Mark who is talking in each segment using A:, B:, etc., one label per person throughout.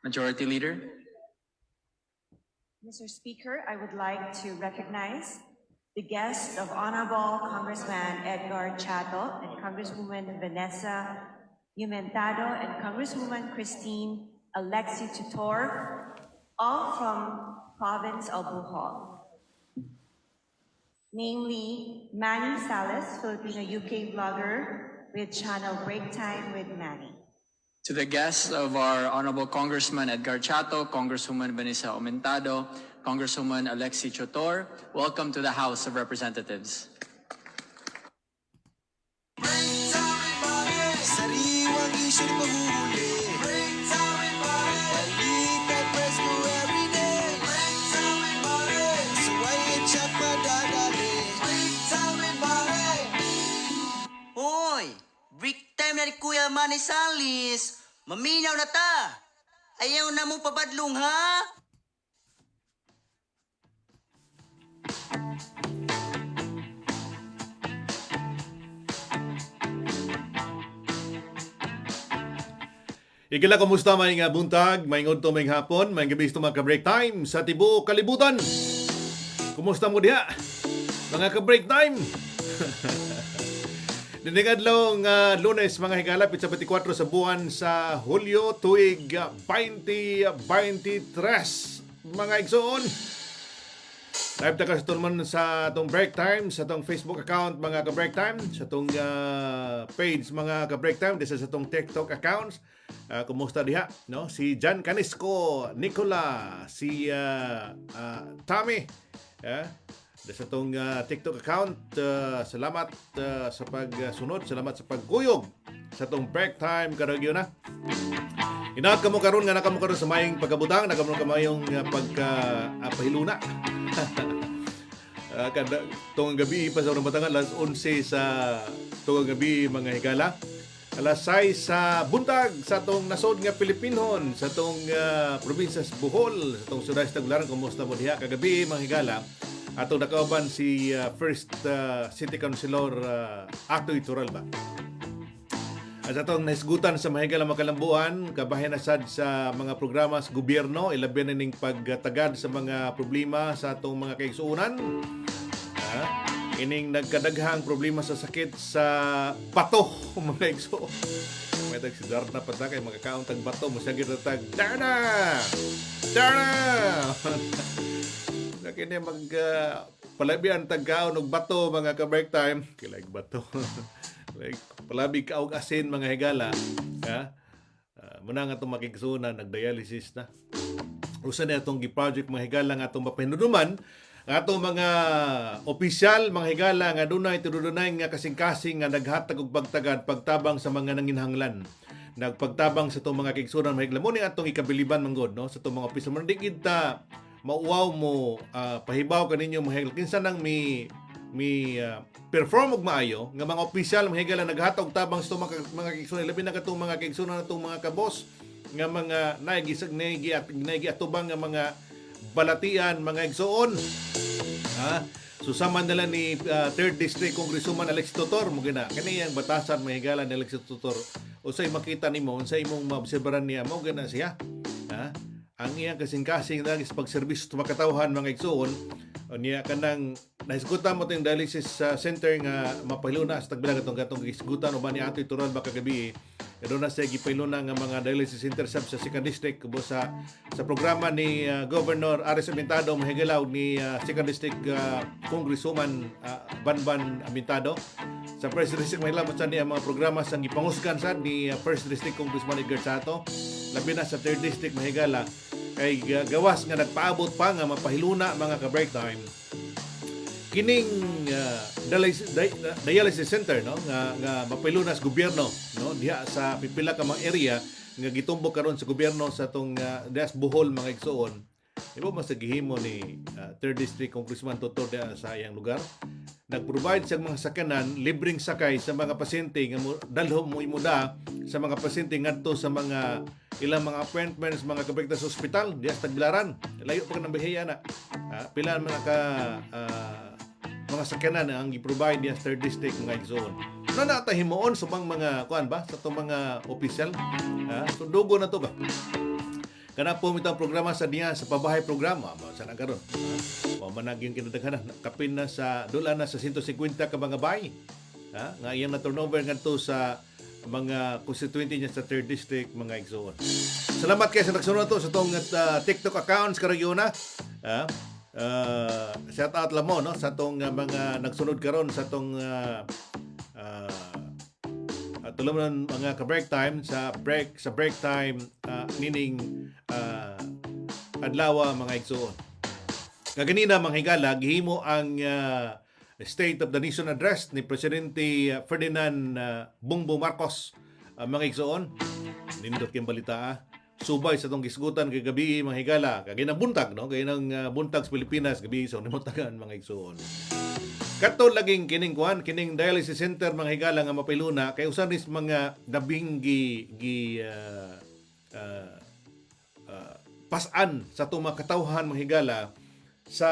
A: Majority Leader.
B: Mr. Speaker, I would like to recognize the guests of Honorable Congressman Edgar Chato and Congresswoman Vanessa Yumentado and Congresswoman Christine Alexi Tutor, all from Province of Bohol. Namely, Manny Salas, Filipino-UK vlogger with channel Break Time with Manny.
A: To the guests of our Honorable Congressman Edgar Chato, Congresswoman Vanessa Aumentado, Congresswoman Alexi Chotor, welcome to the House of Representatives.
C: Sariwang isyo na mahuhuli. Break time, balikan press mo everyday. Break time, so why you chat madadali. Break time,
D: Hoy! Break time na ni Kuya Manny Salis. Maminaw na ta. Ayaw na mong pabadlong, ha?
E: Ikila, kumusta may nga buntag, may ngod to may hapon, may gabi ito mga ka-break time sa tibuok kalibutan. Kumusta mo diha? Mga ka-break time. Diningadlong Lunes mga higala, pitsa 24 sa buwan sa Hulyo, tuig 2023. Mga igsoon. Live ta ka sa itong break time, sa itong Facebook account mga ka-break time, sa itong page mga ka-break time, sa itong TikTok accounts. Kumusta diha? No? Si Jan Canisco, Nicola, si Tommy. Sa itong TikTok account, salamat sa pagsunod, salamat sa pagkuyog sa itong break time karagyo na. Inaat ka mo karon nga naka mo karon sa mayong pagkabutang, naka mo kamayong pahiluna. Kada tungang gabi pa sa urang batangan, alas 11 sa tungang gabi mga higala. Alas 6 sa buntag sa itong nasod nga Pilipinon, sa itong probinsya sa Bohol, sa itong Suday sa Tagularan. Kumusta mo diha kagabi mga higala? Atong nakauban si First City Councilor Atoy Turalba. At atong naisgutan sa mahigala makalambuan, kabahin asad sa mga programa sa gobyerno, ilabi na ning pagtagad sa mga problema sa atong mga kaigsuunan. Ining nagkadaghang problema sa sakit sa bato, mga igso. May tag si Darna pa kay magkakaon tag bato, musagit na tag, Darna! Darna! Kini mag palabian tagkaon og bato mga ka-break time, kilag bato. Like palabi ka og asin mga higala, ha? Muna nga itong makigsunan, nagdialysis na. Usa na itong gi-project mga higala nga itong mapahinuduman, nga itong mga opisyal mga higala nga dunay tudunay nga kasing-kasing nga naghatag og pagtagad pagtabang sa mga nanginhanglan. Nagpagtabang sa itong mga kigsunan mga higala. Muna itong ikabiliban manggod, no? Sa itong mga opisyal. Mandigid ta mauwaw mo, pahibaw kaninyo mga higala. Kinsa nang perform og maayo nga mga opisyal mga higala naghatag tabang sa mga kigsunan, labi na katong mga kigsunan natong mga kabos nga mga naigi atubang nga mga balatian mga igsoon. Susaman nila ni 3rd District Congresswoman Alexi Tutor mo gina kani ang batasan mga higala ni Alexi Tutor. Unsay makita nimo, unsay imong maobserbahan niya mo gina siya. Ang iyang kasing-kasing dagis pagserbisyo sa makatawhan mga igsoon niya kanang nahisgutan mo tayong dialysis center nga mapahiluna sa tagbilang gatong isgutan uban ni Atoy Tural ba kagabi. Doon na siya gipahiluna nga mga dialysis center sa 2nd District kubo sa programa ni Governor Aris Amintado mahigalaw ni 2nd District Congresswoman Banban Amintado. Sa 1st District mahila mo niya mga programa sa gipanguskan sa ni 1st District Congressman Edgar Chato. Labi na sa 3rd District mahigala kay gawas nga nagpaabot pa nga mapahiluna mga ka-break time kining dialysis center no nga mapahiluna sa gobyerno no diha sa pipila ka mga area nga gitumbok karon sa gobyerno sa tong das Bohol mga igsoon. Ibo mas gihimo ni 3rd District Congressman Tutor sa iyang lugar. Nag-provide sa mga sakyanan, libreng sakay sa mga pasyente nga dalhom mo imuda sa mga pasyente ngadto sa mga ilang mga appointments, mga kabekta sa ospital, diya sa Tagbilaran. Layo pa ka ng bihiya na. Pila mga mga sakyanan ang i-provide diya sa 3rd District mga igsoon. Nanatahimoon sa mga kuan ba? Sa itong mga opisyal. So dugo na to ba? Kana po mitang programa sa niya sa pabahay programa mo sa nagkaroon. Mo man yung kinadaghanan kapin na sa dula na sa 150 ka mga bahay. Nga iyang na turnover ngadto sa mga constituente niya sa 3rd district mga igsoon. Salamat kayo sa nagsunod to sa tong TikTok accounts karon na. Shout out lang mo no sa tong mga nagsunod karon sa tong tulungan mga ka-break time sa break time meaning adlaw mga igsoon. Kaganina mga higala gihimo ang State of the Nation Address ni Presidente Ferdinand Bongbong Marcos mga igsoon. Nindot kayong balita subay sa tong gisgutan kay gabi mga higala kay nang buntag no kay nang buntag sa Pilipinas gabi so nimutagan mga igsoon. Kato laging kining dialysis center mga higala nga mapiluna kay usan ris mga dabing pasan sa tong mga katawhan mga higala sa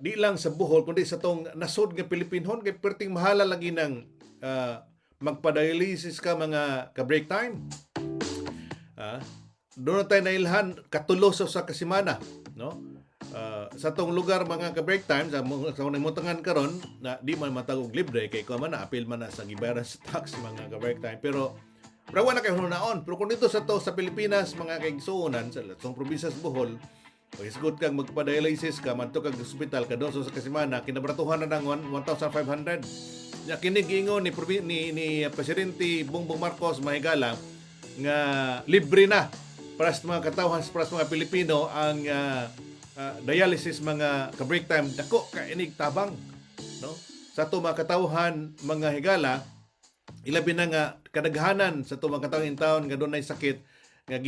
E: di lang sa Bohol kundi sa tong nasod nga Pilipinhon kay perting mahala lagi ng magpa-dialysis ka mga ka-break time. Doon tayo nailhan katulos sa kasimana no sa tong lugar mga ka-break time sa namutangan karon na di man matagog libre kay ko man na apil man na sa gibayaran sa tax mga ka-break time pero rawa na kay hunaon pero kung dito sa Pilipinas mga kaigsuonan sa tong probinsya sa Bohol pag isgot kang magpa-dialysis ka, manto kang hospital, kadoso sa kasimana, kinabratuhan na ng 1,500. Kini giingon ni Presidente Bongbong Marcos mahigala nga libre na para sa mga katawhan para sa mga Pilipino ang dialysis mga ka-break time dako ka inig tabang no sa to mga katawhan mga higala ilabi na nga kadaghanan sa to mga katawhan taon nga dunay sakit nga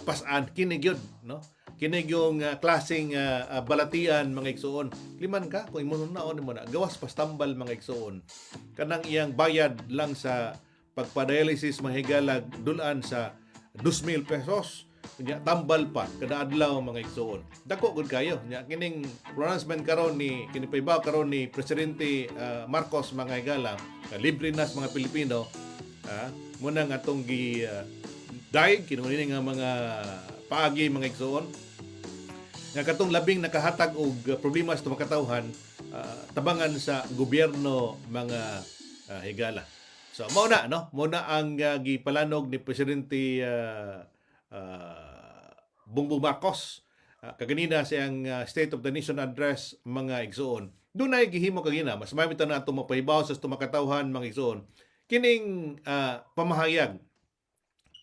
E: pasan kinig yun no kinig yung klaseng balatian mga igsoon liman ka kung imo naon mo na gawas pas tambal mga igsoon kanang iyang bayad lang sa pagpa-dialysis mahigalag dulan sa 2,000 pesos nya tambal pa kada adlaw mga igsoon dako gud kayo nya kining pronouncement karon ni kinipaybaw karon ni Presidente Marcos mga higala libre na sa mga Pilipino muna nga itong daig, kinunini nga mga paagi, mga igsoon. Nga katong labing nakahatag og problema sa makatawhan, tabangan sa gobyerno mga higala. So, muna, no? Muna ang gipalanog ni Presidente Bongbong Marcos. Kaganina siyang State of the Nation Address mga igsoon. Doon ay gihimo kagina, mas mamita na itong mapaibaw sa tumakatawhan mga igsoon. Kining pamahayag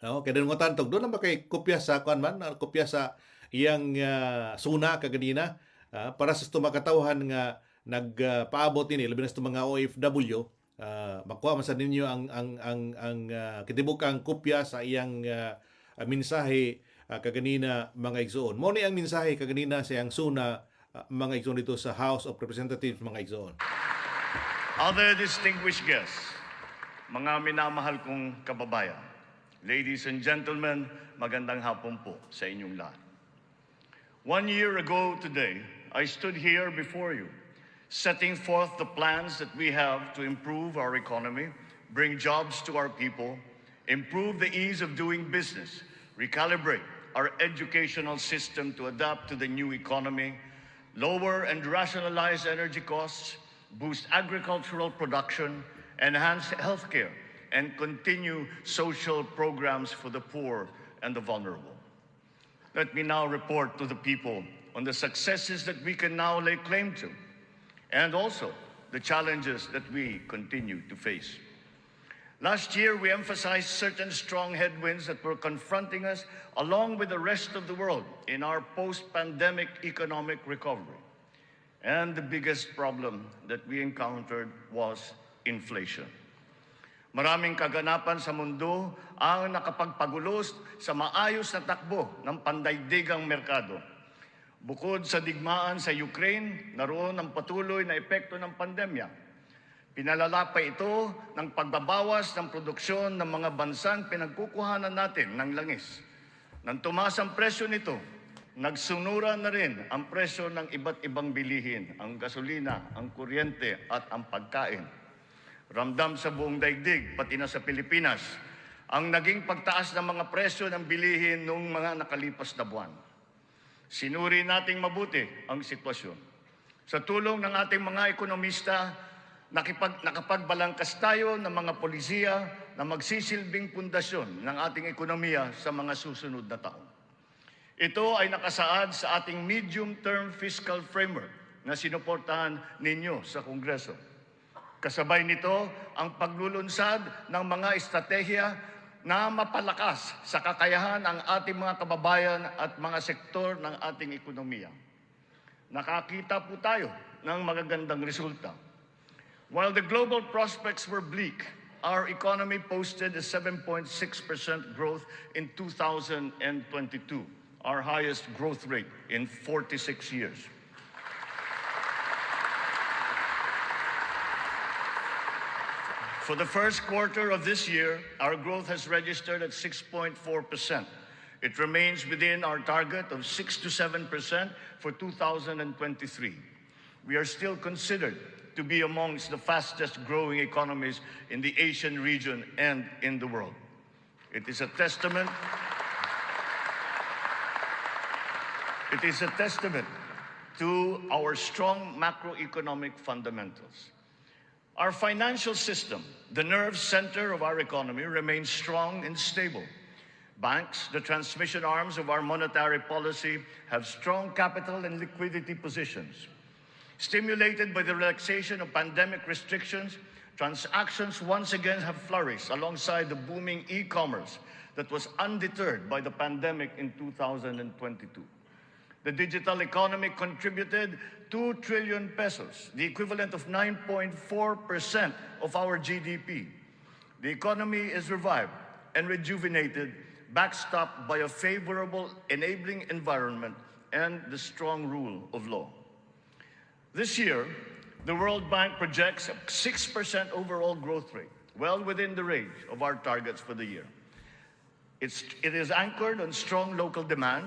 E: kay dinong tantog doon na kay kopya sa kopya sa iyang Sona kaganina para sa tumakatawhan nga nagpaabot ini labi na sa mga OFW makuha man sa ninyo ang kitibukang kopya sa iyang mensahe kaganina mga igsoon mo ni ang mensahe kaganina sa iyang Sona mga igsoon dito sa House of Representatives mga igsoon.
F: Other distinguished guests, mga minamahal kong kababayan, ladies and gentlemen, magandang hapon po sa inyong lahat. 1 year ago today, I stood here before you, setting forth the plans that we have to improve our economy, bring jobs to our people, improve the ease of doing business, recalibrate our educational system to adapt to the new economy, lower and rationalize energy costs, boost agricultural production, enhance healthcare, and continue social programs for the poor and the vulnerable. Let me now report to the people on the successes that we can now lay claim to, and also the challenges that we continue to face. Last year, we emphasized certain strong headwinds that were confronting us along with the rest of the world in our post-pandemic economic recovery. And the biggest problem that we encountered was inflation. Maraming kaganapan sa mundo ang nakapagpagulos sa maayos na takbo ng pandaigdigang merkado. Bukod sa digmaan sa Ukraine, naroon ang patuloy na epekto ng pandemya. Pinalala pa ito ng pagbabawas ng produksyon ng mga bansang pinagkukuhanan natin ng langis. Nang tumaas ang presyo nito, nagsumura na rin ang presyo ng iba't ibang bilihin, ang gasolina, ang kuryente at ang pagkain. Ramdam sa buong daigdig, pati na sa Pilipinas, ang naging pagtaas ng mga presyo ng bilihin noong mga nakalipas na buwan. Sinuri nating mabuti ang sitwasyon. Sa tulong ng ating mga ekonomista, nakapagbalangkas tayo ng mga polisiya na magsisilbing pundasyon ng ating ekonomiya sa mga susunod na taon. Ito ay nakasaad sa ating medium-term fiscal framework na sinuportahan ninyo sa Kongreso. Kasabay nito ang paglulunsad ng mga estratehiya na mapalakas sa kakayahan ng ating mga kababayan at mga sektor ng ating ekonomiya. Nakakita po tayo ng magagandang resulta. While the global prospects were bleak, our economy posted a 7.6% growth in 2022, our highest growth rate in 46 years. For the first quarter of this year, our growth has registered at 6.4%. It remains within our target of 6 to 7% for 2023. We are still considered to be amongst the fastest growing economies in the Asian region and in the world. It is a testament to our strong macroeconomic fundamentals. Our financial system, the nerve center of our economy, remains strong and stable. Banks, the transmission arms of our monetary policy, have strong capital and liquidity positions. Stimulated by the relaxation of pandemic restrictions, transactions once again have flourished alongside the booming e-commerce that was undeterred by the pandemic in 2022. The digital economy contributed 2 trillion pesos, the equivalent of 9.4% of our GDP. The economy is revived and rejuvenated, backstopped by a favorable enabling environment and the strong rule of law. This year, the World Bank projects a 6% overall growth rate, well within the range of our targets for the year. It is anchored on strong local demand,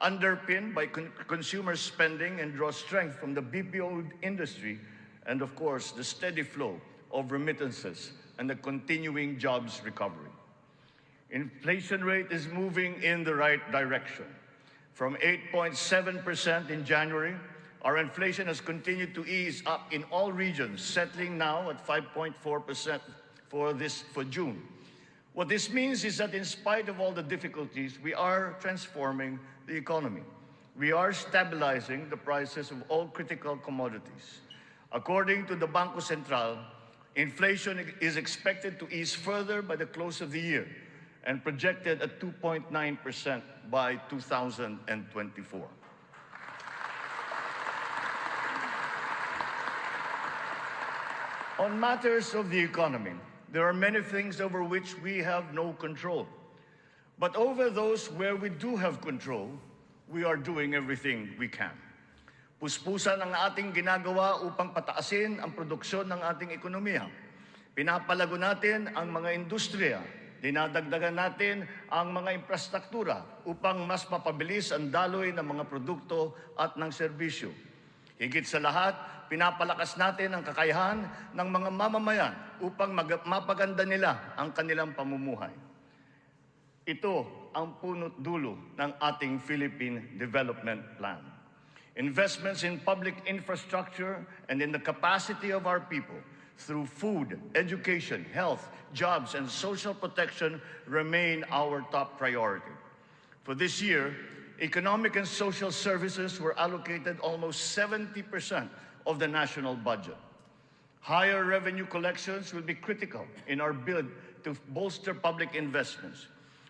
F: underpinned by consumer spending, and draws strength from the BPO industry and, of course, the steady flow of remittances and the continuing jobs recovery. Inflation rate is moving in the right direction. From 8.7% in January, our inflation has continued to ease up in all regions, settling now at 5.4% for June. What this means is that in spite of all the difficulties, we are transforming the economy. We are stabilizing the prices of all critical commodities. According to the Bangko Sentral, inflation is expected to ease further by the close of the year and projected at 2.9% by 2024. On matters of the economy, there are many things over which we have no control. But over those where we do have control, we are doing everything we can. Puspusan ang ating ginagawa upang pataasin ang produksyon ng ating ekonomiya. Pinapalago natin ang mga industriya. Dinadagdagan natin ang mga infrastruktura upang mas mapabilis ang daloy ng mga produkto at ng serbisyo. Higit sa lahat, pinapalakas natin ang kakayahan ng mga mamamayan upang mapaganda nila ang kanilang pamumuhay. Ito ang punot dulo ng ating Philippine Development Plan. Investments in public infrastructure and in the capacity of our people through food, education, health, jobs, and social protection remain our top priority. For this year, economic and social services were allocated almost 70% of the national budget. Higher revenue collections will be critical in our bid to bolster public investments.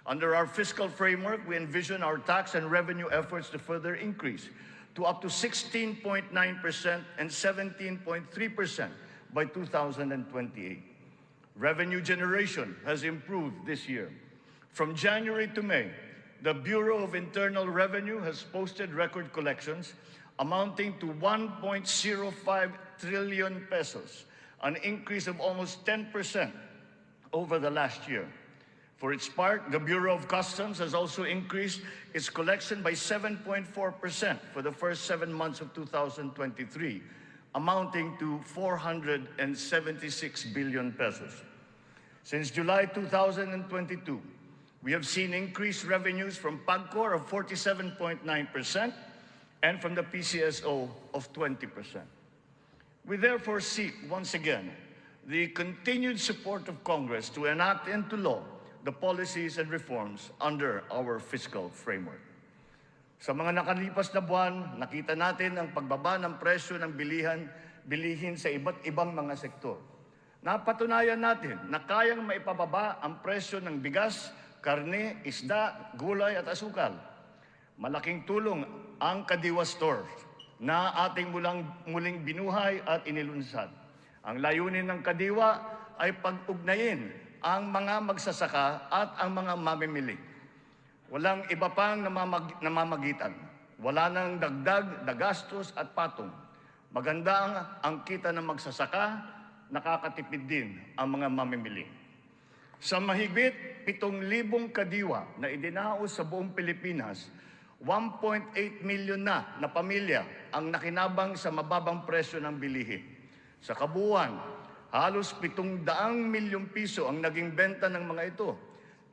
F: Under our fiscal framework, we envision our tax and revenue efforts to further increase to up to 16.9% and 17.3% by 2028. Revenue generation has improved this year. From January to May, the Bureau of Internal Revenue has posted record collections amounting to 1.05 trillion pesos, an increase of almost 10% over the last year. For its part, the Bureau of Customs has also increased its collection by 7.4% for the first 7 months of 2023, amounting to 476 billion pesos. Since July 2022, we have seen increased revenues from PAGCOR of 47.9% and from the PCSO of 20%. We therefore seek, once again, the continued support of Congress to enact into law the policies and reforms under our fiscal framework. Sa mga nakalipas na buwan, nakita natin ang pagbaba ng presyo ng bilihin sa iba't ibang mga sektor. Napatunayan natin na kayang maipababa ang presyo ng bigas, karne, isda, gulay at asukal. Malaking tulong ang Kadiwa Store na ating muling binuhay at inilunsad. Ang layunin ng Kadiwa ay pag-ugnayin ang mga magsasaka at ang mga mamimili. Walang iba pang namamagitan. Wala nang dagdag na gastos at patong. Maganda ang kita ng magsasaka, nakakatipid din ang mga mamimili. Sa mahigit 7,000 kadiwa na idinaos sa buong Pilipinas, 1.8 million na pamilya ang nakinabang sa mababang presyo ng bilihin. Sa kabuuan, halos 700 milyong piso ang naging benta ng mga ito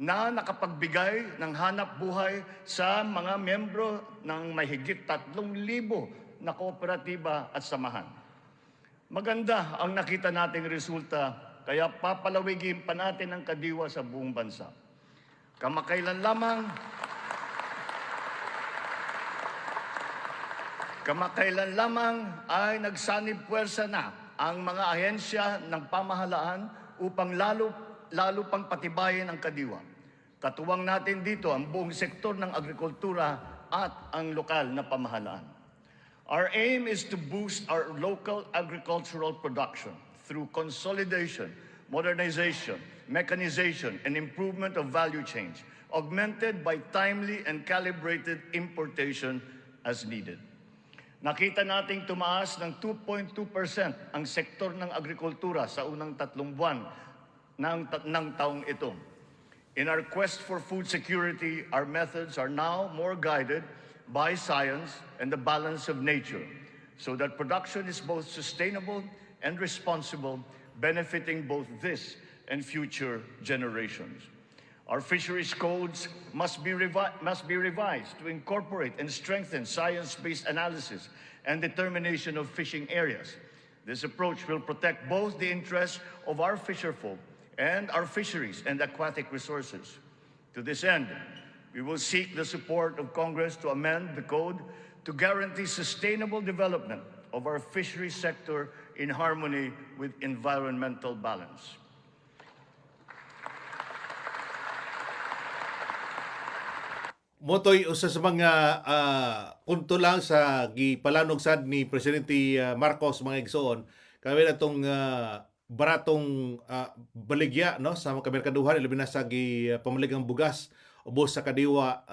F: na nakapagbigay ng hanap buhay sa mga membro ng mahigit 3,000 na kooperatiba at samahan. Maganda ang nakita nating resulta, kaya papalawigin pa natin ang Kadiwa sa buong bansa. Kamakailan lamang ay nagsanib puwersa na ang mga ahensya ng pamahalaan upang lalo pang patibayin ang Kadiwa. Katuwang natin dito ang buong sektor ng agrikultura at ang lokal na pamahalaan. Our aim is to boost our local agricultural production through consolidation, modernization, mechanization, and improvement of value chains, augmented by timely and calibrated importation as needed. Nakita nating tumaas ng 2.2% ang sektor ng agrikultura sa unang 3 buwan ng taong ito. In our quest for food security, our methods are now more guided by science and the balance of nature, so that production is both sustainable and responsible, benefiting both this and future generations. Our fisheries codes must be revised to incorporate and strengthen science-based analysis and determination of fishing areas. This approach will protect both the interests of our fisherfolk and our fisheries and aquatic resources. To this end, we will seek the support of Congress to amend the code to guarantee sustainable development of our fisheries sector in harmony with environmental balance.
E: Motoy usa sa mga punto lang sa gipalanog sad ni Presidente Marcos mga igsoon kami natong baratong baligya no sa mga merkaduhan labi na sa pamaligang bugas ubos sa Kadiwa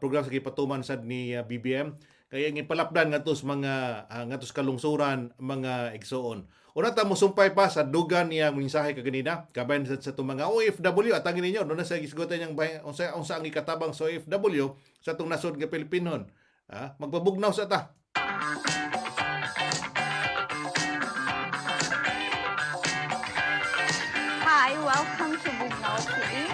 E: program sa gipatuman sad ni BBM kaya gipalapdan ngadtos mga ngadtos kalungsuran mga igsoon. Una ta mo sumpay pa sa dugan niya mensahe kaganina kabayan sa itong mga OFW at ang ninyo doon na sa gisgutan niyang unsa ang ikatabang sa OFW sa itong nasod nga Pilipinon. Magpabugnaw sa ta.
G: Hi, welcome to Bugnaw TV.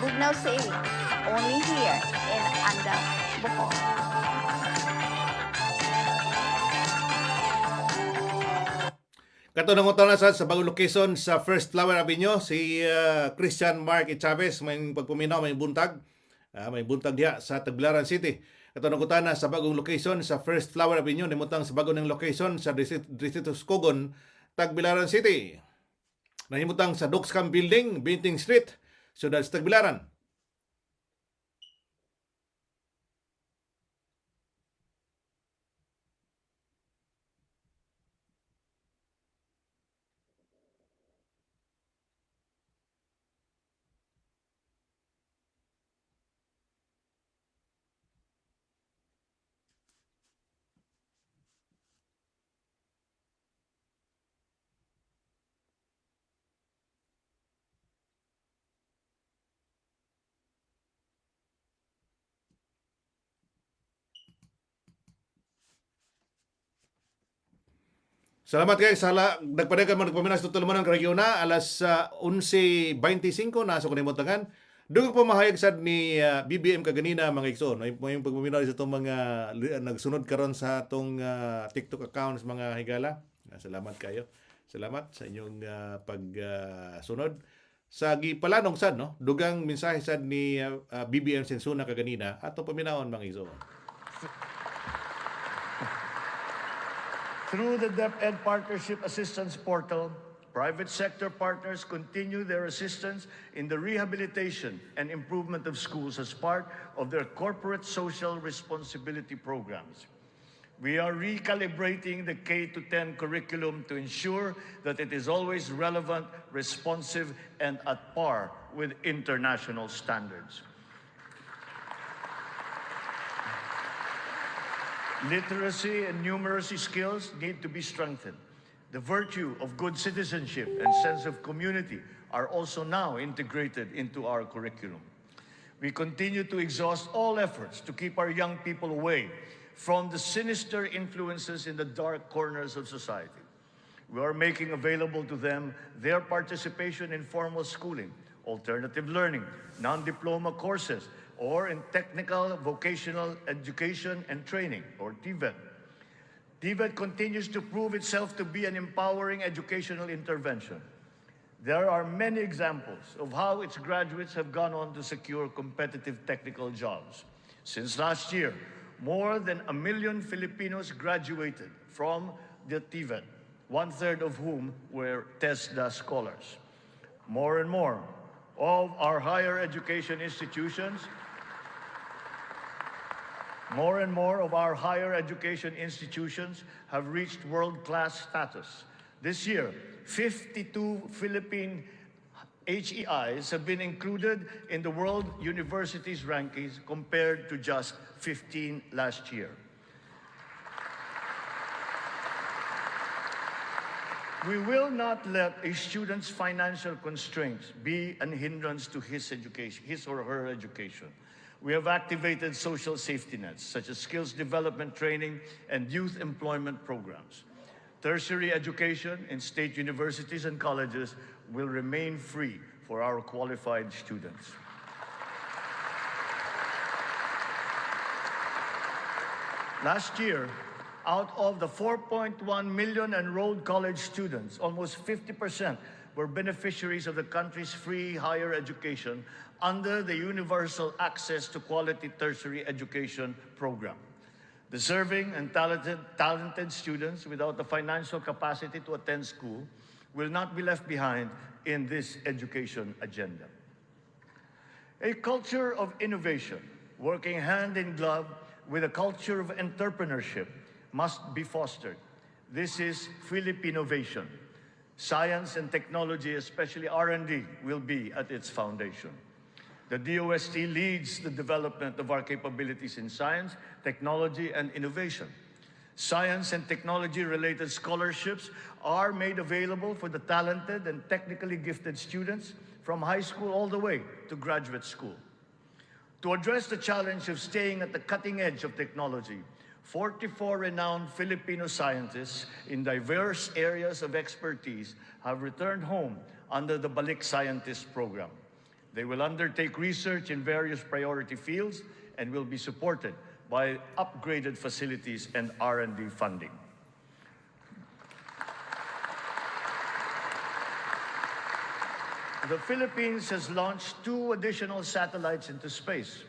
G: Bugnaw TV, only here in Anda, Bukong.
E: Katunang na sa bagong location sa First Flower Avenue si Christian Mark Chavez may pagpuminaw may buntag diha sa Tagbilaran City. Katunang na sa bagong location sa First Flower Avenue nimutang sa bagong location sa Distrito Scogon, Tagbilaran City. Nahimutang sa Doxcam Building, Binting Street, Ciudad Tagbilaran. Salamat kay sala nagpadagan man nagpaminas tutulmanon karagyo na alas 11:25 na sa kanimutangan. Dugog pamahayag sad ni BBM kaganina mga igsoon yung pagpaminaw sa itong mga nagsunod karon sa atong TikTok accounts mga higala. Salamat kayo. Salamat sa inyong pagsunod sa gipalanong sad no. Dugang mensahe sad ni BBM Sona kaganina ato paminawon mga igsoon.
F: Through the DepEd Partnership Assistance Portal, private sector partners continue their assistance in the rehabilitation and improvement of schools as part of their corporate social responsibility programs. We are recalibrating the K-10 curriculum to ensure that it is always relevant, responsive, and at par with international standards. Literacy and numeracy skills need to be strengthened. The virtue of good citizenship and sense of community are also now integrated into our curriculum. We continue to exhaust all efforts to keep our young people away from the sinister influences in the dark corners of society. We are making available to them their participation in formal schooling, alternative learning, non-diploma courses, or in technical vocational education and training, or TVET. TVET continues to prove itself to be an empowering educational intervention. There are many examples of how its graduates have gone on to secure competitive technical jobs. Since last year, more than 1 million Filipinos graduated from the TVET, 1/3 of whom were TESDA scholars. More and more of our higher education institutions have reached world-class status. This year, 52 Philippine HEIs have been included in the World Universities rankings compared to just 15 last year. We will not let a student's financial constraints be an hindrance to his or her education. We have activated social safety nets, such as skills development training and youth employment programs. Tertiary education in state universities and colleges will remain free for our qualified students. Last year, out of the 4.1 million enrolled college students, almost 50% were beneficiaries of the country's free higher education under the Universal Access to Quality Tertiary Education program. Deserving and talented students without the financial capacity to attend school will not be left behind in this education agenda. A culture of innovation, working hand in glove with a culture of entrepreneurship, must be fostered. This is Philippinovation. Science and technology, especially R&D, will be at its foundation. The DOST leads the development of our capabilities in science, technology, and innovation. Science and technology-related scholarships are made available for the talented and technically gifted students from high school all the way to graduate school. To address the challenge of staying at the cutting edge of technology, 44 renowned Filipino scientists in diverse areas of expertise have returned home under the Balik Scientist program. They will undertake research in various priority fields and will be supported by upgraded facilities and R&D funding. The Philippines has launched 2 additional satellites into space.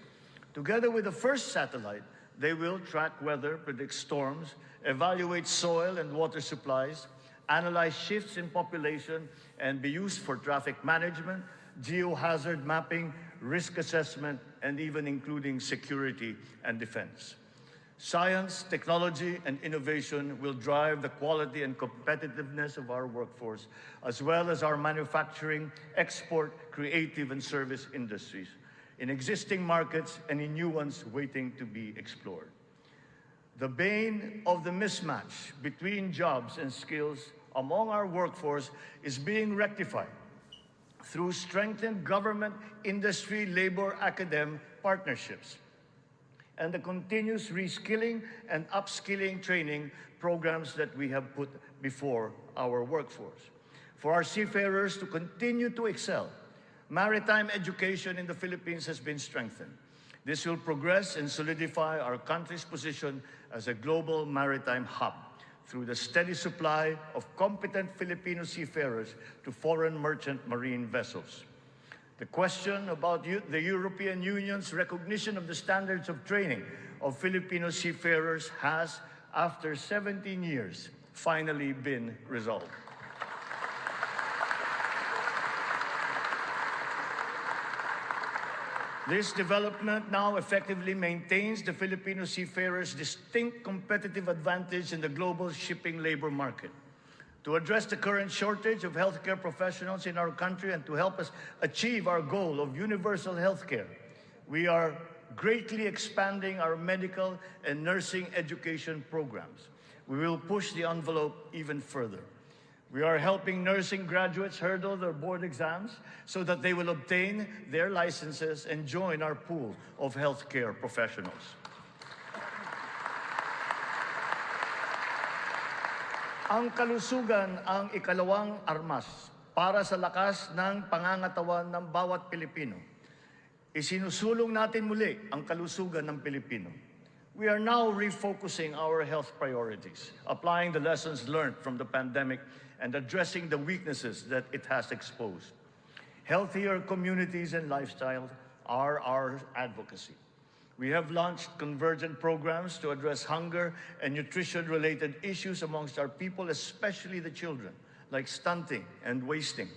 F: Together with the first satellite, they will track weather, predict storms, evaluate soil and water supplies, analyze shifts in population, and be used for traffic management, geohazard mapping, risk assessment, and even including security and defense. Science, technology, and innovation will drive the quality and competitiveness of our workforce, as well as our manufacturing, export, creative, and service industries, in existing markets and in new ones waiting to be explored. The bane of the mismatch between jobs and skills among our workforce is being rectified through strengthened government, industry, labor, academic partnerships. and the continuous reskilling and upskilling training programs that we have put before our workforce. For our seafarers to continue to excel, maritime education in the Philippines has been strengthened. This will progress and solidify our country's position as a global maritime hub through the steady supply of competent Filipino seafarers to foreign merchant marine vessels. The question about the European Union's recognition of the standards of training of Filipino seafarers has, after 17 years, finally been resolved. This development now effectively maintains the Filipino seafarers' distinct competitive advantage in the global shipping labor market. To address the current shortage of healthcare professionals in our country and to help us achieve our goal of universal healthcare, we are greatly expanding our medical and nursing education programs. We will push the envelope even further. We are helping nursing graduates hurdle their board exams so that they will obtain their licenses and join our pool of healthcare professionals. Ang kalusugan ang ikalawang armas para sa lakas ng pangangatawan ng bawat Pilipino. Isinusulong natin muli ang kalusugan ng Pilipino. We are now refocusing our health priorities, applying the lessons learned from the pandemic and addressing the weaknesses that it has exposed. Healthier communities and lifestyles are our advocacy. We have launched convergent programs to address hunger and nutrition-related issues amongst our people, especially the children, like stunting and wasting.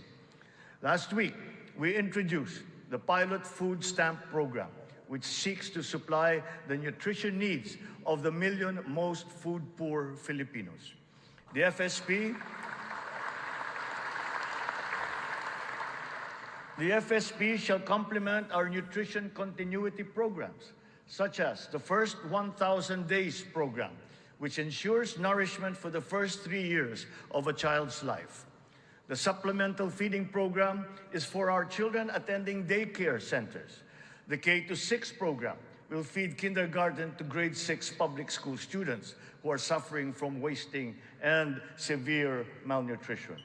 F: Last week, we introduced the pilot food stamp program, which seeks to supply the nutrition needs of the million most food-poor Filipinos. The FSP shall complement our nutrition continuity programs, such as the First 1,000 Days program, which ensures nourishment for the first 3 years of a child's life. The supplemental feeding program is for our children attending daycare centers. The K-6 program will feed kindergarten to grade 6 public school students who are suffering from wasting and severe malnutrition.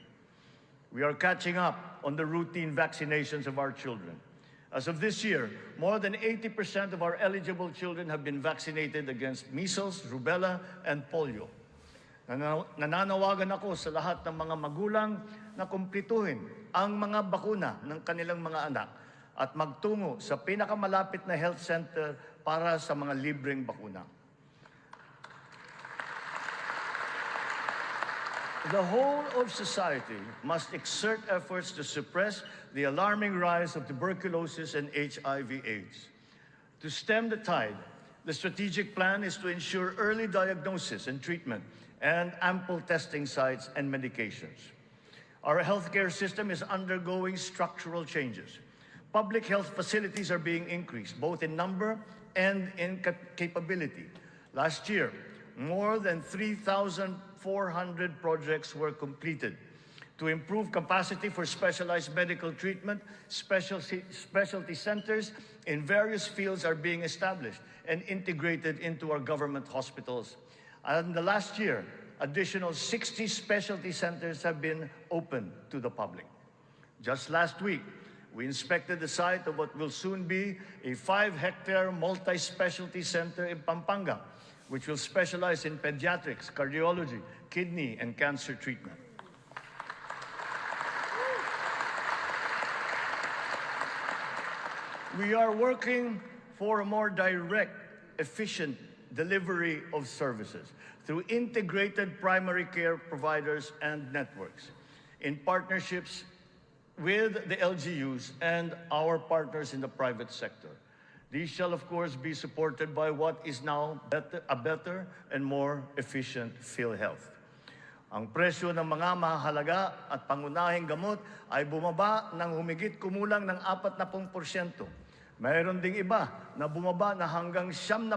F: We are catching up on the routine vaccinations of our children. As of this year, more than 80% of our eligible children have been vaccinated against measles, rubella, and polio. Nananawagan ako sa lahat ng mga magulang na kumplituhin ang mga bakuna ng kanilang mga anak at magtungo sa pinakamalapit na health center para sa mga libreng bakuna. The whole of society must exert efforts to suppress the alarming rise of tuberculosis and HIV/AIDS. To stem the tide, the strategic plan is to ensure early diagnosis and treatment and ample testing sites and medications. Our healthcare system is undergoing structural changes. Public health facilities are being increased, both in number and in capability. Last year, more than 3,400 projects were completed. To improve capacity for specialized medical treatment, specialty centers in various fields are being established and integrated into our government hospitals. And in the last year, additional 60 specialty centers have been opened to the public. Just last week, we inspected the site of what will soon be a 5-hectare multi-specialty center in Pampanga, which will specialize in pediatrics, cardiology, kidney, and cancer treatment. We are working for a more direct, efficient delivery of services through integrated primary care providers and networks in partnerships with the LGUs and our partners in the private sector. These shall, of course, be supported by what is now a better and more efficient PhilHealth. Ang presyo ng mga mahalaga at pangunahing gamot ay bumaba ng humigit kumulang ng 40%. Mayroon ding iba na bumaba na hanggang 70%.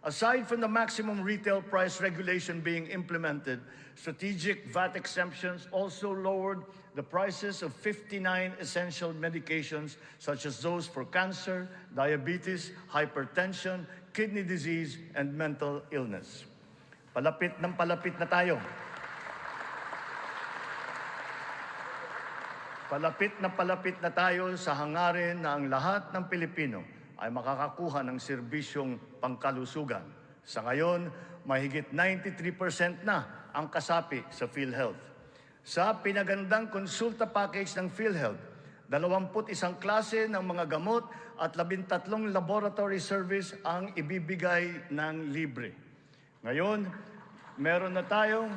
F: Aside from the maximum retail price regulation being implemented, strategic VAT exemptions also lowered the prices of 59 essential medications such as those for cancer, diabetes, hypertension, kidney disease, and mental illness. Palapit ng palapit na tayo. Palapit na tayo sa hangarin na ang lahat ng Pilipino ay makakakuha ng serbisyong pangkalusugan. Sa ngayon, mahigit 93% na ang kasapi sa PhilHealth. Sa pinagandang konsulta package ng PhilHealth, 21 klase ng mga gamot at 13 laboratory service ang ibibigay ng libre. Ngayon, meron na tayong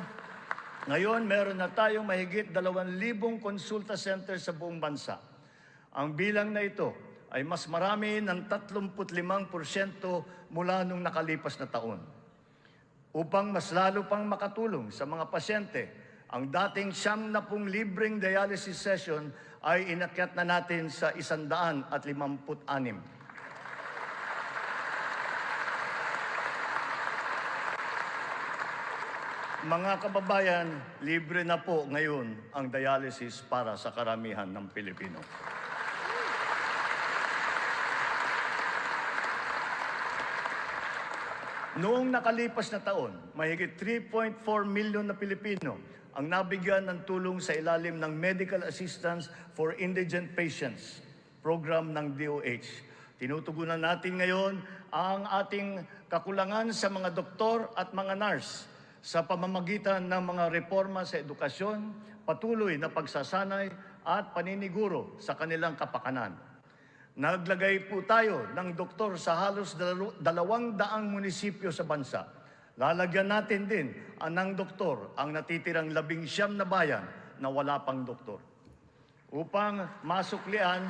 F: mahigit 2,000 konsulta center sa buong bansa. Ang bilang na ito ay mas marami ng 35% mula nung nakalipas na taon. Upang mas lalo pang makatulong sa mga pasyente, ang dating 70 libreng dialysis session ay inakyat na natin sa 156. Mga kababayan, libre na po ngayon ang dialysis para sa karamihan ng Pilipino. Noong nakalipas na taon, mahigit 3.4 milyon na Pilipino ang nabigyan ng tulong sa ilalim ng Medical Assistance for Indigent Patients, program ng DOH. Tinutugunan natin ngayon ang ating kakulangan sa mga doktor at mga nurse sa pamamagitan ng mga reforma sa edukasyon, patuloy na pagsasanay at paniniguro sa kanilang kapakanan. Naglagay po tayo ng doktor sa halos 200 munisipyo sa bansa. Lalagyan natin din ng doktor ang natitirang 19 na bayan na wala pang doktor. Upang masuklian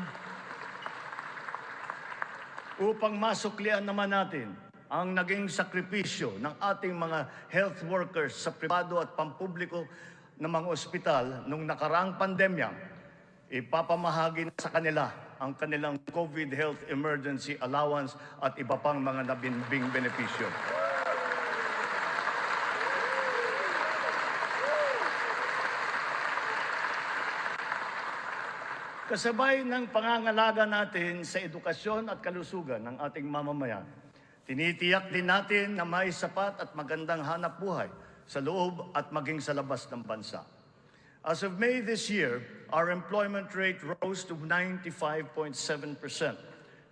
F: naman natin ang naging sakripisyo ng ating mga health workers sa pribado at pampubliko ng mga ospital nung nakaraang pandemya, ipapamahagi na sa kanila ang kanilang COVID Health Emergency Allowance at iba pang mga nabinbing benepisyo. Kasabay ng pangangalaga natin sa edukasyon at kalusugan ng ating mamamayan, tinitiyak din natin na may sapat at magandang hanap buhay sa loob at maging sa labas ng bansa. As of May this year, our employment rate rose to 95.7%,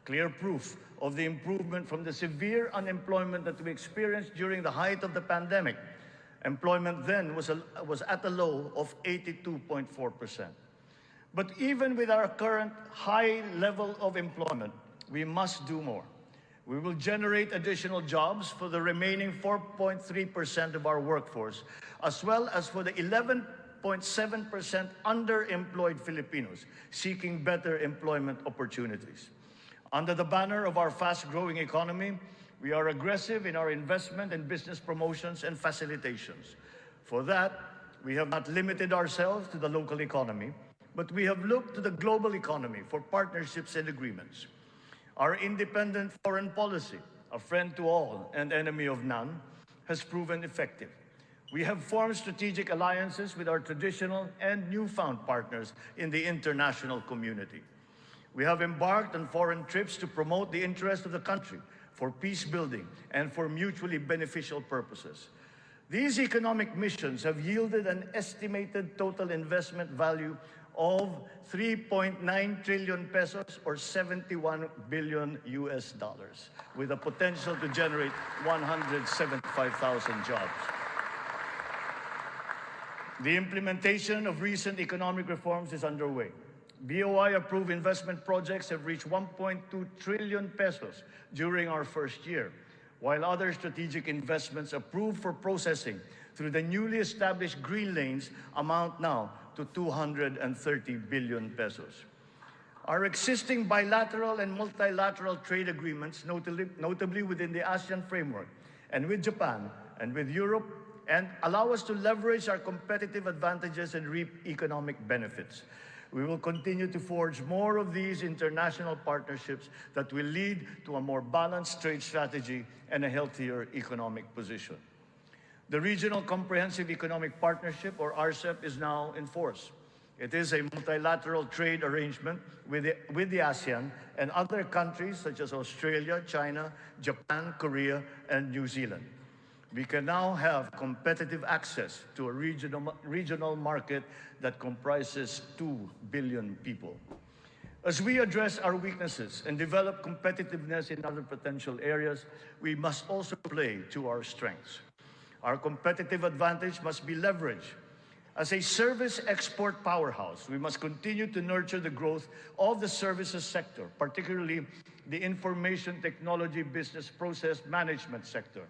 F: clear proof of the improvement from the severe unemployment that we experienced during the height of the pandemic. Employment then was at a low of 82.4%. But even with our current high level of employment, we must do more. We will generate additional jobs for the remaining 4.3% of our workforce, as well as for the 11.7% underemployed Filipinos seeking better employment opportunities. Under the banner of our fast-growing economy, we are aggressive in our investment and business promotions and facilitations. For that, we have not limited ourselves to the local economy, but we have looked to the global economy for partnerships and agreements. Our independent foreign policy, a friend to all and enemy of none, has proven effective. We have formed strategic alliances with our traditional and newfound partners in the international community. We have embarked on foreign trips to promote the interest of the country for peace building and for mutually beneficial purposes. These economic missions have yielded an estimated total investment value of 3.9 trillion pesos or 71 billion US dollars, with a potential to generate 175,000 jobs. The implementation of recent economic reforms is underway. BOI-approved investment projects have reached 1.2 trillion pesos during our first year, while other strategic investments approved for processing through the newly established green lanes amount now to 230 billion pesos. Our existing bilateral and multilateral trade agreements, notably within the ASEAN framework, and with Japan and with Europe, and allow us to leverage our competitive advantages and reap economic benefits. We will continue to forge more of these international partnerships that will lead to a more balanced trade strategy and a healthier economic position. The Regional Comprehensive Economic Partnership, or RCEP, is now in force. It is a multilateral trade arrangement with the ASEAN and other countries such as Australia, China, Japan, Korea, and New Zealand. We can now have competitive access to a regional market that comprises 2 billion people. As we address our weaknesses and develop competitiveness in other potential areas, we must also play to our strengths. Our competitive advantage must be leveraged. As a service export powerhouse, we must continue to nurture the growth of the services sector, particularly the information technology business process management sector,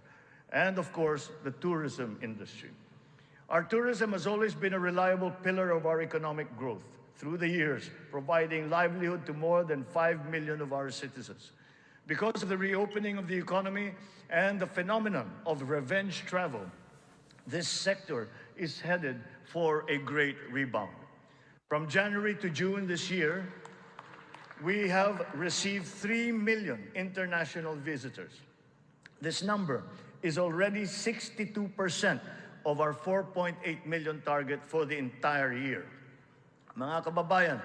F: and of course, the tourism industry. Our tourism has always been a reliable pillar of our economic growth through the years, providing livelihood to more than 5 million of our citizens. Because of the reopening of the economy and the phenomenon of revenge travel, this sector is headed for a great rebound. From January to June this year, we have received 3 million international visitors. This number is already 62% of our 4.8 million target for the entire year. Mga kababayan,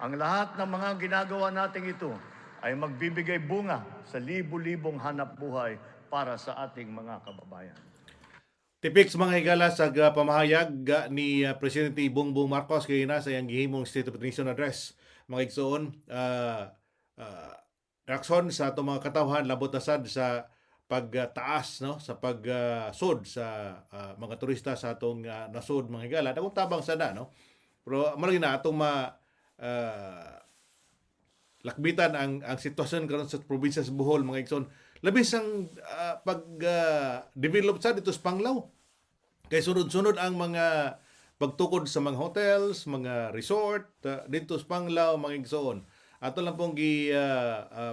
F: ang lahat ng mga ginagawa natin ito ay magbibigay bunga sa libu-libong hanap buhay para sa ating mga kababayan.
E: Tipik sa mga higala sa pamahayag ni Presidente Bongbong Marcos kay na sa iyang gihimong State of the Nation Address. Mga igsoon, reaksyon sa itong mga katawhan labot asad sa pagtaas, no, sa pagsud sa mga turista sa atong nasud mga higala. Dagong tabang sana, no? Pero malagi na atong lakbitan ang sitwasyon karon sa probinsya sa Bohol mga igsoon. Labis ang pag-develop sa dito sa Panglao. Kay sunod-sunod ang mga pagtukod sa mga hotels, mga resort dito sa Panglao mga igsoon. Ato lang pong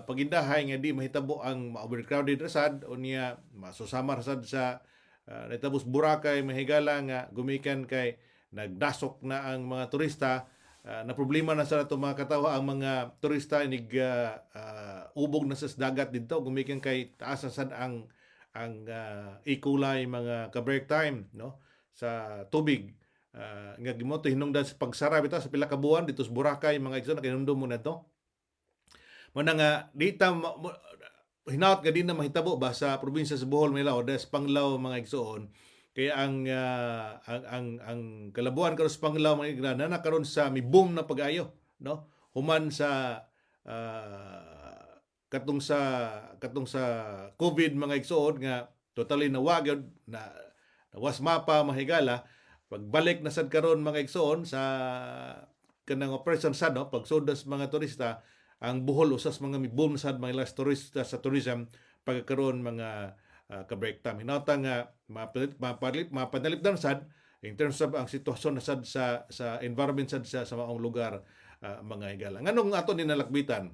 E: pagindahay nga di mahitabo ang overcrowded rasad o niya masusama rasad sa natabos Boracay mahigala nga gumikan kay nagdasok na ang mga turista. Na problema na sa ato mga katawa ang mga turista inig ubog na sa dagat dito gumikan kay taas sad ang ikulay mga ka-break time, no, sa tubig. Nga gimoto hinungdan sa pagsara bitaw sa pila ka buwan dito sa Boracay mga igsoon kinundom mo na to. Muna nga dita hinaut nga di na mahitabo ba sa probinsya sa Bohol Maylao des Panglao mga igsoon. Kaya ang kalabuan karon sa Panglao mga igsoon na nakaron sa mi boom na pag-ayo, no? Human sa katong sa COVID mga igsoon nga totally nawagod na was mapa mahigala pagbalik na sad karon mga igsoon sa kanang operation sad, no, pagsodas mga turista ang Bohol usas mga boom sad mga last turista sa tourism pagkaroon mga ka-break time. Hinauta nga mapadalip sad in terms of ang sitwasyon na sad sa environment sad sa maong lugar mga higala. Nganong ato ni nalakbitan?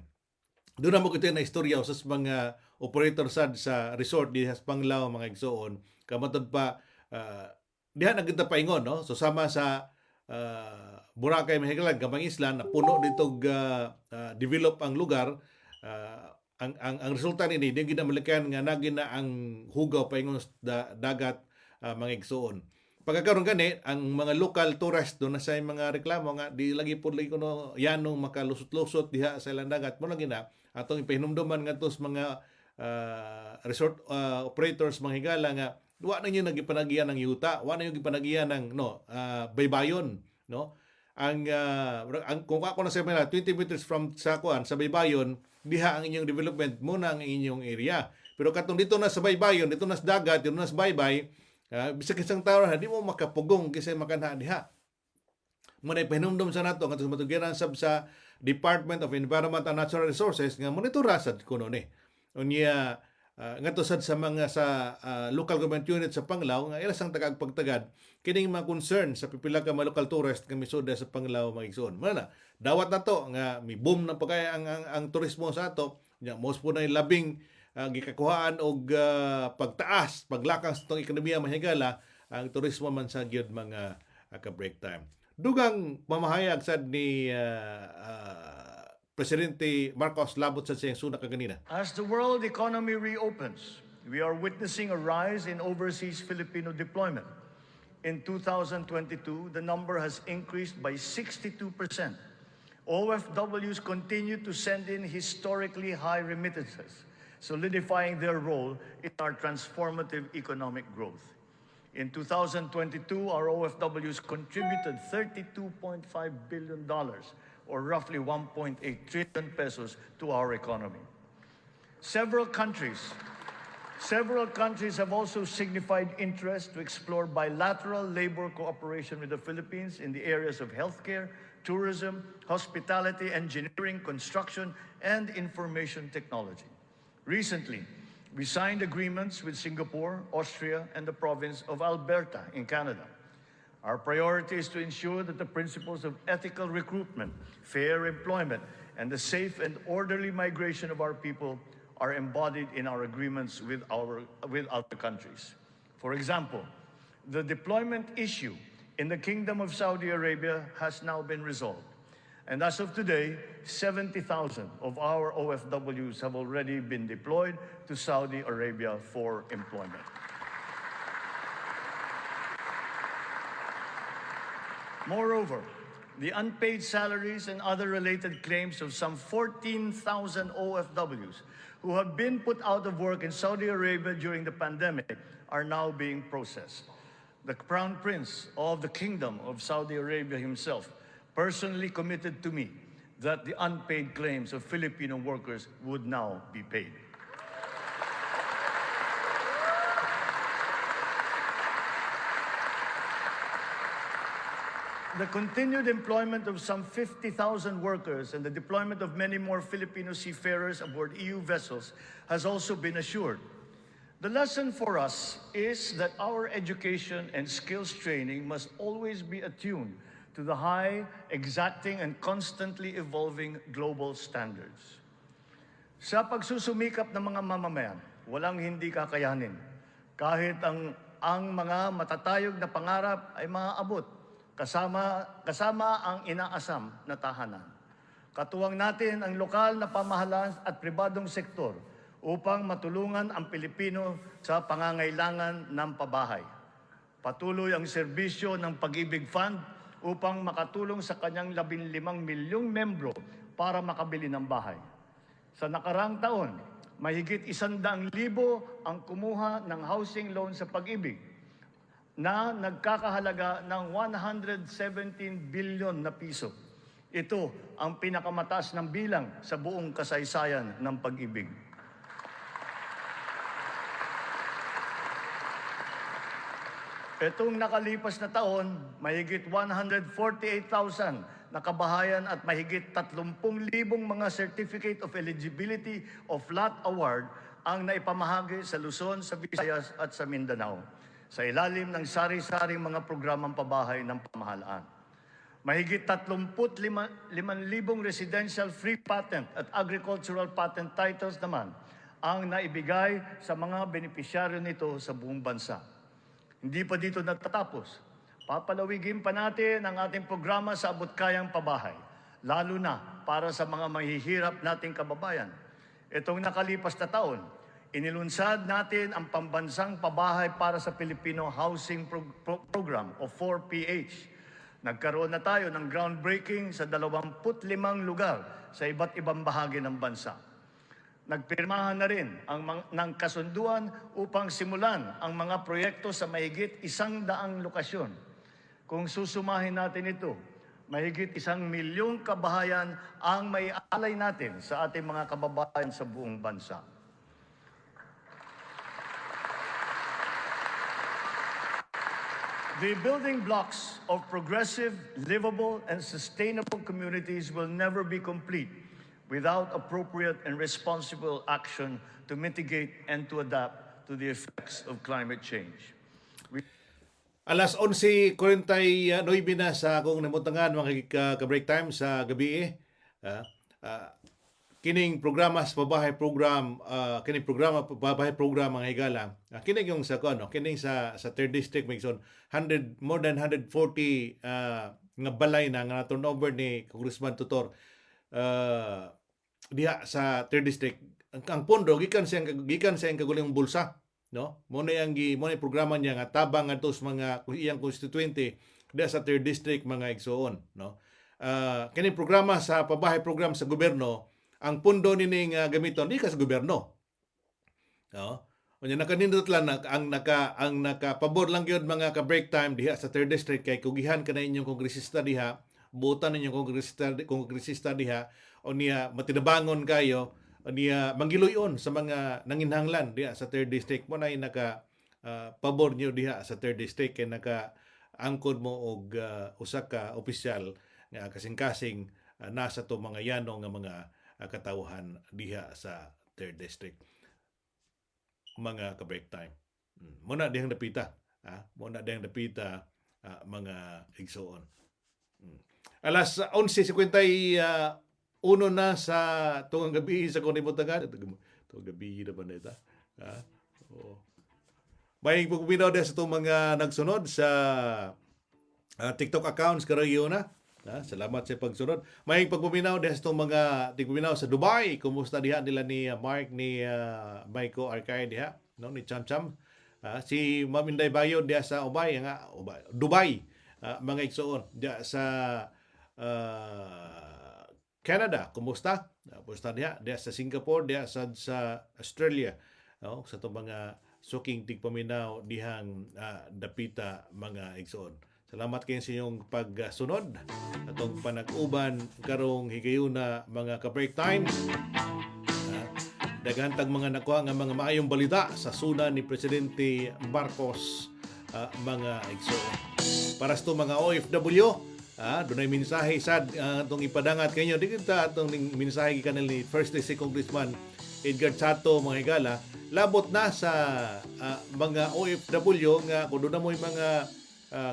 E: Doon na mo kita na istorya usas mga operator sad sa resort di sa Panglao mga igsoon. Kamatod pa diha na kita paingon, no? So sama sa Boracay Mahigalan gamang isla na puno dito develop ang lugar. Ang resulta ni di ginamalikan nga nagina ang hugaw paingon dagat mga igsoon. Pagkakaroon gani ang mga local tourist doon na sa mga reklamo nga di lagi pud lagi kuno yanong makalusot-lusot diha sa ilang dagat mo lagi na atong ipahinumduman ngadto sa mga resort operators mga higala nga wa na niyo nagipanagiyan ng yuta, wa na niyo gipanagiyan ng baybayon, no? Ang kung ako na sa 20 meters from sa baybayon, diha ang inyong development muna ang inyong area. Pero katong dito na sa baybayon, dito na sa dagat, dito na sa baybay, bisag isang tao na di mo makapugong kasi makanha diha. Muna ipahinumdum sa nato nga matugiran sab sa Department of Environment and Natural Resources nga monitora sad kuno ni. Unya ngadto sad sa mga local government unit sa Panglao nga ila sang tagagpagtagad kining mga concern sa pipila ka mga local tourist nga misuda sa Panglao mga igsoon. Mana dawat na to nga mi boom na pagay ang turismo sa ato. Nya most po na labing gikakuhaan og pagtaas, paglakas sa itong ekonomiya mahigala ang turismo man sa gyud mga ka-break time. dugang mamahayag sad ni Presidente Marcos labot sa siyang suna kaganina.
F: As the world economy reopens, we are witnessing a rise in overseas Filipino deployment. In 2022, the number has increased by 62%. OFWs continue to send in historically high remittances, solidifying their role in our transformative economic growth. In 2022, our OFWs contributed $32.5 billion, or roughly 1.8 trillion pesos, to our economy. Several countries have also signified interest to explore bilateral labor cooperation with the Philippines in the areas of healthcare, tourism, hospitality, engineering, construction, and information technology. Recently, we signed agreements with Singapore, Austria, and the province of Alberta in Canada. Our priority is to ensure that the principles of ethical recruitment, fair employment, and the safe and orderly migration of our people are embodied in our agreements with other countries. For example, the deployment issue in the Kingdom of Saudi Arabia has now been resolved. And as of today, 70,000 of our OFWs have already been deployed to Saudi Arabia for employment. Moreover, the unpaid salaries and other related claims of some 14,000 OFWs who have been put out of work in Saudi Arabia during the pandemic are now being processed. The Crown Prince of the Kingdom of Saudi Arabia himself personally committed to me that the unpaid claims of Filipino workers would now be paid. The continued employment of some 50,000 workers and the deployment of many more Filipino seafarers aboard EU vessels has also been assured. The lesson for us is that our education and skills training must always be attuned to the high, exacting, and constantly evolving global standards. Sa pagsusumikap ng mga mamamayan, walang hindi kakayanin. Kahit ang mga matatayog na pangarap ay maaabot, kasama ang inaasam na tahanan. Katuwang natin ang lokal na pamahalaan at pribadong sektor upang matulungan ang Pilipino sa pangangailangan ng pabahay. Patuloy ang serbisyo ng Pag-ibig Fund upang makatulong sa kanyang 15 milyong membro para makabili ng bahay. Sa nakarang taon, mahigit 100,000 ang kumuha ng housing loan sa Pag-ibig na nagkakahalaga ng 117 billion na piso. Ito ang pinakamataas ng bilang sa buong kasaysayan ng Pag-ibig. Itong nakalipas na taon, mahigit 148,000 na kabahayan at mahigit 30,000 mga Certificate of Eligibility of Lot Award ang naipamahagi sa Luzon, sa Visayas at sa Mindanao sa ilalim ng sari-saring mga programang pabahay ng pamahalaan. Mahigit 35,000 residential free patent at agricultural patent titles naman ang naibigay sa mga benepisyaryo nito sa buong bansa. Hindi pa dito natatapos. Papalawigin pa natin ang ating programa sa abot-kayang pabahay, lalo na para sa mga mahihirap nating kababayan. Itong nakalipas na taon, inilunsad natin ang pambansang pabahay para sa Filipino Housing Program o 4PH. Nagkaroon na tayo ng groundbreaking sa 25 lugar sa iba't ibang bahagi ng bansa. Nagpirmahan na rin ng kasunduan upang simulan ang mga proyekto sa mahigit 100 lokasyon. Kung susumahin natin ito, mahigit 1 milyong kabahayan ang may alay natin sa ating mga kababayan sa buong bansa. The building blocks of progressive, livable, and sustainable communities will never be complete without appropriate and responsible action to mitigate and to adapt to the effects of climate change.
E: Alas 11:49 na sa akong namutangan mga ka-break time sa gabi. Kining programa sa pabahay program, kining programa pabahay program mga higala. Kining yung sa kining sa 3rd district Migson, more than 140 nga balay na nga turnover ni Congressman Tutor diha sa 3rd district. Ang pondo gikan sa iyang kagulong bulsa, no? Mo na yung programa niya nga tabang ngadto sa mga iyang constituente diha sa 3rd district mga igsoon, no? Kini programa sa pabahay program sa gobyerno, ang pondo nining gamiton di ka sa gobyerno, no? Unya nakanindot lang ang nakapabor lang gyud mga ka break time diha sa 3rd district kay kugihan kana inyong kongresista diha, buotan ninyong kongresista diha o niya matinabangon kayo o niya manggiluyon sa mga nanginhanglan diha sa 3rd district mo na naka pabor niyo diha sa 3rd district kay naka angkod mo og usa ka opisyal nga kasing-kasing nasa to mga yanong nga mga katawhan diha sa 3rd district mga ka-break time. Muna dihang napita. Muna dihang napita mga igsoon. Alas 11:51 na sa tungang gabi sa Konibutangan. Tungang gabi na ba na ito? May pagpinaw din sa itong mga nagsunod sa TikTok accounts karayo na. Salamat sa pagsunod. May pagpuminaw din sa itong mga tigpuminaw sa Dubai. Kumusta diha nila ni Mark, ni Maiko Arkay diha, no? Ni Cham Cham. Si Ma'am Inday Bayo diha sa Dubai. Mga igsoon diha sa Canada. Kumusta? Kumusta diha? Diha sa Singapore, diha sa Australia. No? Sa itong mga suking tigpaminaw dihang dapita mga igsoon. Salamat kayo sa inyong pagsunod atong panag-uban karong higayuna mga ka-break time. Daghantag mga nakuha nga mga maayong balita sa suna ni Presidente Marcos mga igsoon. Para sa mga OFW, dunay mensahe sad atong ipadangat kanyo. Di kita atong mensahe gikan ni First District Congressman Edgar Chato mga higala. Labot na sa mga OFW nga kung doon na mo yung mga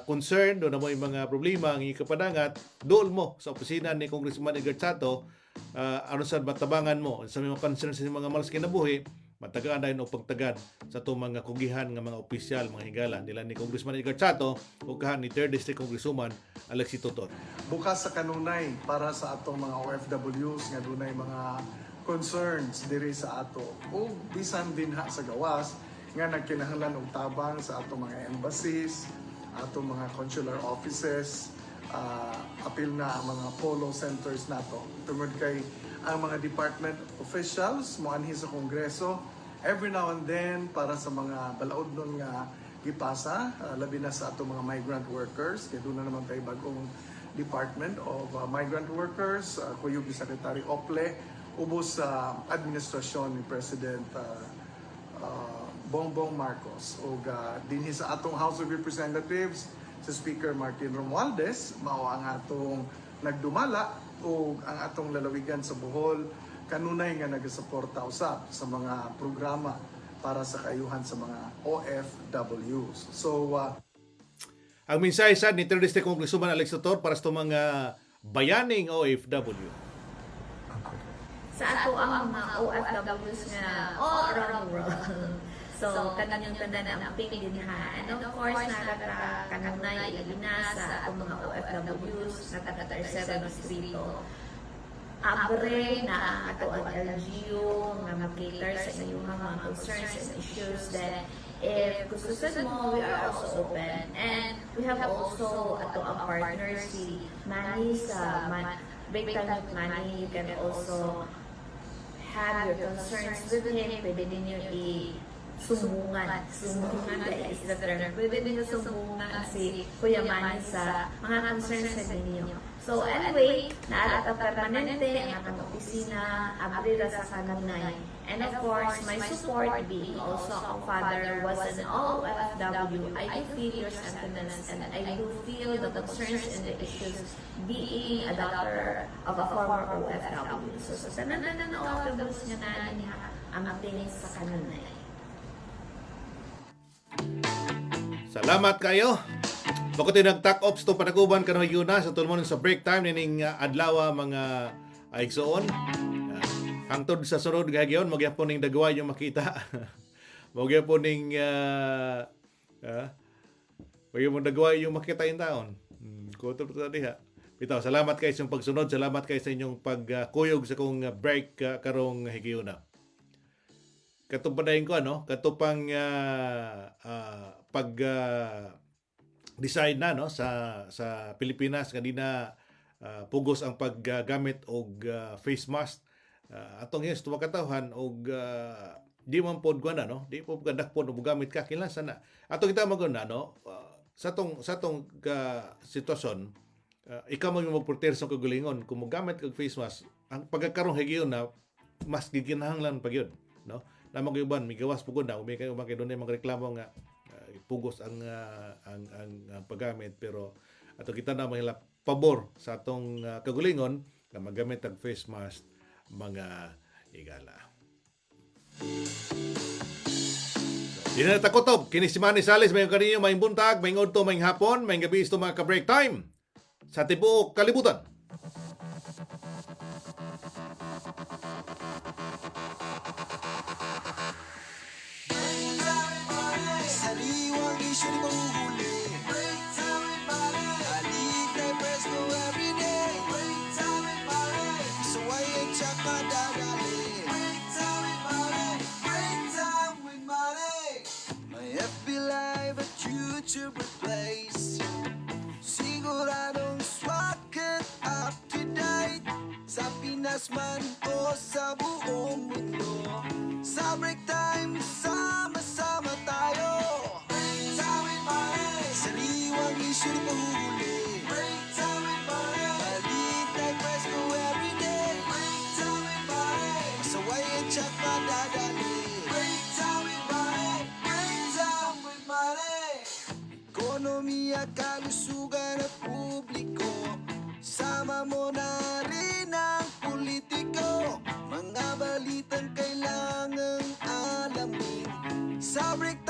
E: concern, doon na mo yung mga problema ang ikapadangat, doon mo sa opisina ni Congressman Edgar Chato, ano sa matabangan mo sa mga concern sa mga malas kinabuhi, matagaan na yun o pagtagad sa itong mga kugihan ng mga opisyal, mga higala nila ni Congressman Edgar Chato o kahan ni 3rd District Congresswoman Alexi Totor.
H: Bukas sa kanunay para sa atong mga OFWs nga dunay mga concerns diri sa ato o bisan din ha sa gawas nga nagkinahanglan og tabang sa atong mga embassies, atong mga consular offices, apil na ang mga polo centers nato. Tungod kay ang mga department officials mo anhi sa Kongreso every now and then para sa mga balaod nun nga gipasa, labi na sa atong mga migrant workers. Kaya doon na naman tayo bagong Department of Migrant Workers, kuyog ni Secretary Ople, ubos sa administrasyon ni President Bongbong Marcos. O dinhi sa atong House of Representatives, sa Speaker Martin Romualdez, mao ang atong nagdumala o ang atong lalawigan sa Bohol, kanunay nga nagasuporta usab sa mga programa para sa kayuhan sa mga OFWs. So,
E: ang mensahe sad ni 3rd District Congresswoman Alex Totor para sa mga bayaning OFW.
G: Sa ato ang mga OFWs nga all around the world. So, kanang yung tanda ang ping din ha. And of course, nakakanunay ilina sa atong mga OFWs na taga-37 distrito. Abre na ang ato ang LGU nga mag-cater sa inyong mga concerns and issues that if gusto mo, we are also open. And we have also ato ang partners, si Manny sa Break Time with Manny. You can also have your concerns with him. Pwede ninyo sumbungan is the term. Pwede ninyo sumbungan si Kuya Manny sa mga concerns sa ninyo. So anyway, naarata permanente ang atong opisina, abrila sa kanunay. And of course, my support being also ang father was an OFW. I do feel your sentiments and I do feel the concerns and the issues being a daughter of a former OFW. So sa nanan na OFWs nga na niya ang tinis sa kanunay.
E: Salamat kayo. Bakit nag-tack-ops to panaguban ka yun na sa tulmon sa break time nining adlaw mga igsoon. Hangtod sa sunod gagyon, magyapon ning dagway yung makita. Magyapon ning magyapon dagway yung makita in taon. Kuto ta diha. Bitaw, salamat kay sa inyong pagsunod, salamat kay sa inyong pagkuyog sa kong break karong higayuna. Katupadayon ko katupang pag decide na sa Pilipinas nga di na pugos ang paggamit og face mask. Atong yes tumakatawhan og di man pod kuan di po gadak pod og gamit ka kinahanglan sana. Ato kita maguna sa tong sitwasyon ikaw magproteher sa kagulingon kung mogamit kag face mask ang pagkakarong higiyon na mas gikinahanglan pa gyud na magyuban migawas pugod na umi kay dunay mga reklamo nga pugos ang paggamit pero ato kita na mahila pabor sa atong kagulingon nga magamit ang face mask mga igala. Di na takotob, kini si Manny Salis, may kaninyo, may buntag, may ngudto, may hapon, may gabi ito mga ka-break time sa tibuok kalibutan.
C: Sariwang isyu di mahuhuli. Alit na press ko everyday. So I ain't check my dadali. My FB Live at YouTube replace. Siguradong swak up to date. Sa Pinas man o sa buong mundo. Sa break time, sama-sama tayo. Sariwang isyu di mahuhuli. Alit na press ko everyday. So I ain't check my dadali. Ekonomiya, kalusugan at publiko. Sama mo na rin ang politiko. Mga balitang kailangang alamin. Sa break